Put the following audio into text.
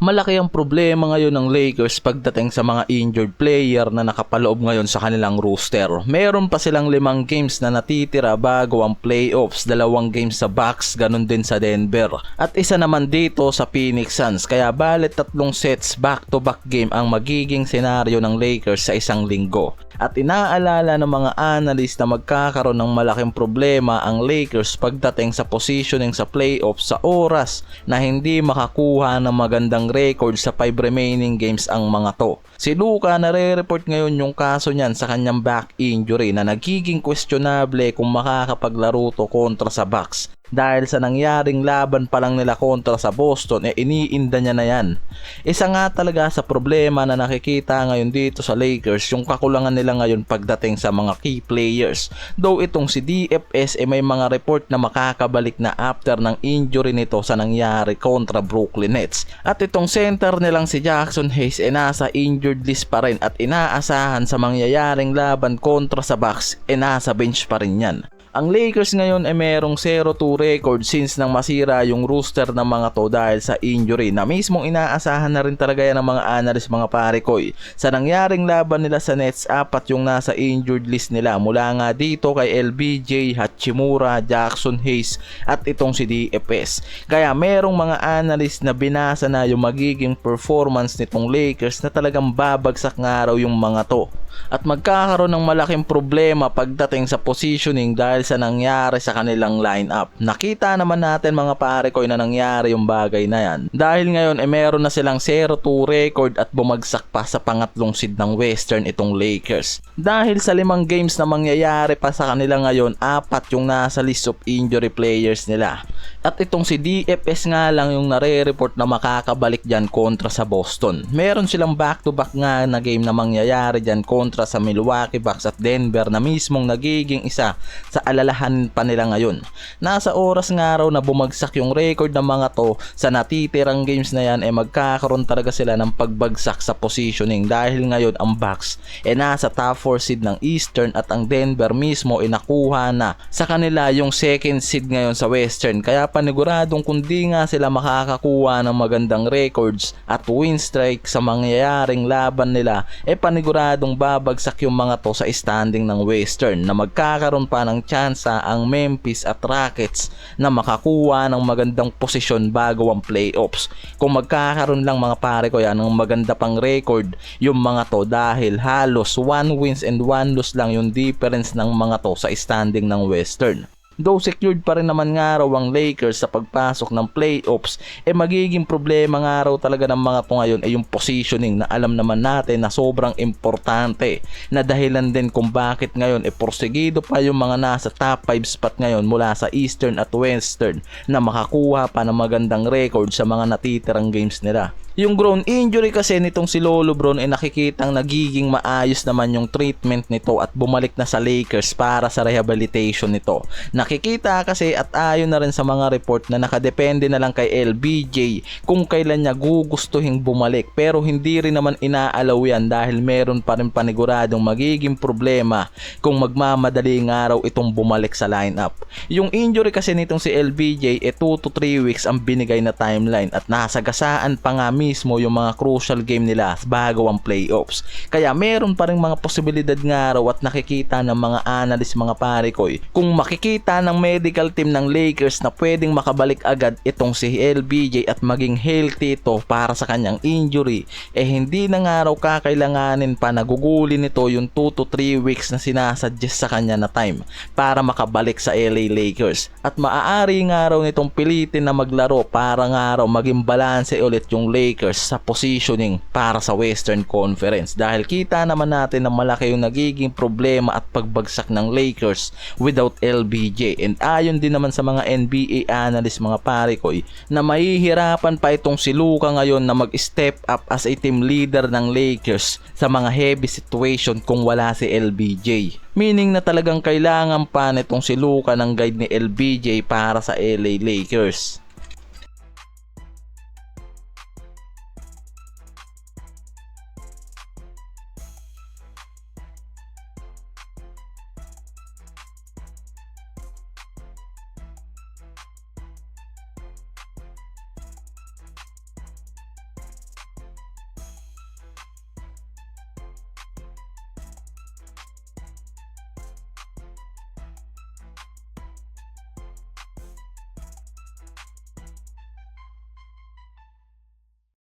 Malaki ang problema ngayon ng Lakers pagdating sa mga injured player na nakapaloob ngayon sa kanilang roster. Meron pa silang 5 games na natitira bago ang playoffs, 2 games sa Bucks, ganun din sa Denver. At isa naman dito sa Phoenix Suns, kaya balit 3 sets back-to-back game ang magiging senaryo ng Lakers sa isang linggo. At inaalala ng mga analyst na magkakaroon ng malaking problema ang Lakers pagdating sa positioning sa playoffs sa oras na hindi makakuha ng magandang record sa 5 remaining games ang mga to. Si Luka nare-report ngayon yung kaso niyan sa kanyang back injury na nagiging questionable kung makakapaglaro to kontra sa Bucks. Dahil sa nangyaring laban pa lang nila kontra sa Boston, iniinda niya na yan. Isa nga talaga sa problema na nakikita ngayon dito sa Lakers yung kakulangan nila ngayon pagdating sa mga key players. Though itong si DFS may mga report na makakabalik na after ng injury nito sa nangyari kontra Brooklyn Nets. At itong center nilang si Jackson Hayes nasa injured list pa rin at inaasahan sa mangyayaring laban kontra sa Bucks nasa bench pa rin yan. Ang Lakers ngayon ay merong 0-2 record since nang masira yung roster ng mga to dahil sa injury na mismong inaasahan na rin talaga yan ng mga analyst mga pare ko. Sa nangyaring laban nila sa Nets, 4 yung nasa injured list nila mula nga dito kay LBJ, Hachimura, Jackson Hayes at itong si DFS. Kaya merong mga analyst na binasa na yung magiging performance nitong Lakers na talagang babagsak nga raw yung mga to. At magkakaroon ng malaking problema pagdating sa positioning dahil sa nangyari sa kanilang lineup. Nakita naman natin mga pare ko na nangyari yung bagay na yan. Dahil ngayon meron na silang 0-2 record at bumagsak pa sa pangatlong seed ng Western itong Lakers. Dahil sa 5 games na mangyayari pa sa kanila ngayon, 4 yung nasa list of injury players nila. At itong si DFS nga lang yung nare-report na makakabalik dyan kontra sa Boston. Meron silang back-to-back nga na game na mangyayari dyan kontra sa Milwaukee Bucks at Denver na mismong nagiging isa sa alalahan pa nila ngayon. Nasa oras nga raw na bumagsak yung record ng mga to sa natitirang games na yan magkakaroon talaga sila ng pagbagsak sa positioning dahil ngayon ang Bucks nasa top 4 seed ng Eastern at ang Denver mismo nakuha na sa kanila yung second seed ngayon sa Western. Kaya paniguradong kundi nga sila makakakuha ng magandang records at win streak sa mangyayaring laban nila paniguradong babagsak yung mga to sa standing ng Western na magkakaroon pa ng tsansa ang Memphis at Rockets na makakuha ng magandang posisyon bago ang playoffs. Kung magkakaroon lang mga pare ko yan ng maganda pang record yung mga to dahil halos 1 wins and 1 loss lang yung difference ng mga to sa standing ng Western. Though secured pa rin naman nga raw ang Lakers sa pagpasok ng playoffs, magiging problema nga raw talaga ng mga to ngayon yung positioning na alam naman natin na sobrang importante na dahilan din kung bakit ngayon porsigido pa yung mga nasa top 5 spot ngayon mula sa Eastern at Western na makakuha pa ng magandang record sa mga natitirang games nila. Yung groin injury kasi nitong si Lolo Brown nakikitang nagiging maayos naman yung treatment nito at bumalik na sa Lakers para sa rehabilitation nito. Nakikita kasi at ayon na rin sa mga report na nakadepende na lang kay LBJ kung kailan niya gugustuhin bumalik, pero hindi rin naman inaalaw yan dahil meron pa rin paniguradong magiging problema kung magmamadali nga raw itong bumalik sa lineup. Yung injury kasi nitong si LBJ 2 to 3 weeks ang binigay na timeline at nasagasaan pa nga mismo yung mga crucial game nila bago ang playoffs. Kaya meron pa rin mga posibilidad nga raw at nakikita ng mga analyst mga pare ko kung makikita ng medical team ng Lakers na pwedeng makabalik agad itong si LBJ at maging healthy ito para sa kanyang injury, hindi na nga raw kakailanganin pa nagugulin nito yung 2 to 3 weeks na sinasuggest sa kanya na time para makabalik sa LA Lakers. At maaari nga raw nitong pilitin na maglaro para nga raw maging balanse ulit yung Lakers sa positioning para sa Western Conference dahil kita naman natin na malaki yung nagiging problema at pagbagsak ng Lakers without LBJ. And ayon din naman sa mga NBA analyst mga pare ko na mahihirapan pa itong si Luka ngayon na mag-step up as a team leader ng Lakers sa mga heavy situation kung wala si LBJ. Meaning na talagang kailangan pa nitong si Luka ng guide ni LBJ para sa LA Lakers.